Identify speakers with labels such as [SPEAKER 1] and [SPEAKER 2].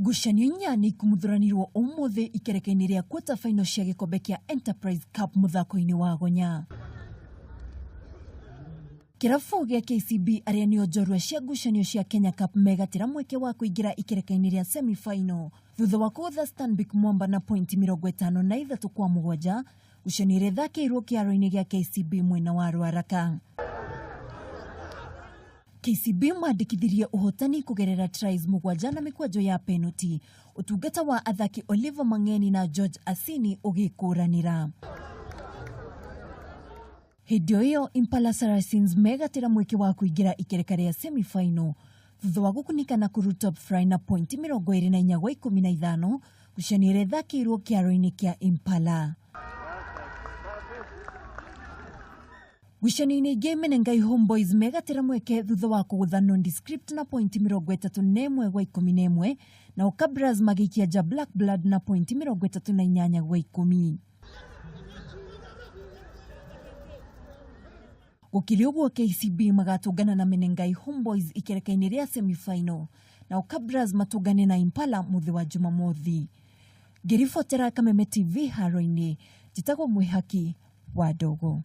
[SPEAKER 1] Ngucanio nyani kumuthuranirwo umuthi ikerekeinĩ rĩa quarter final cia gikombe kia Enterprise Cup muthako-inĩ wa Gonya. Kĩrabu gĩa KCB arĩa nĩo njorua cia ngucanio cia Kenya Cup megatĩra mweke wa kũingĩra ikerekeinĩ rĩa semi-final thutha wa kũgũtha Stanbic Mwamba na pointi 53-7. Ngucanio ĩrĩa ĩthakĩirwo kĩharo-inĩ gĩa KCB mwena wa Ruaraka. KCB mandĩkithirie ũhotani kũgerera tries 7 na mĩkwanjo ya penalty. Ũtungata wa athaki Oliver Mangeni na George Asini ũgĩkũranĩra. Hĩndĩ ĩyo Impala Saracens megatĩra mweke wa kũingĩra ikereka rĩa semi-final thutha wa gũkunika na Kuru Top Fry na pointi 24-15. Ngucanio ĩrĩa ĩthakĩirwo kĩharo-inĩ kĩa Impala. Ngucanio-inĩ ingĩ Menengai Homeboys megatĩra mweke thutha wa kũgũtha Nondescript na pointi 31-11 na Cabras magĩikia nja Black Blood na pointi 38-10. Gũkĩrĩ ũguo KCB magatũngana na Menengai Homeboys ikereka-inĩ rĩa semi-final na Cabras matũngane na Impala mũthĩ wa Jumamothi. Ngĩribotera Kameme TV haro-inĩ, njĩtagwo Mwĩhaki wa Ndogo.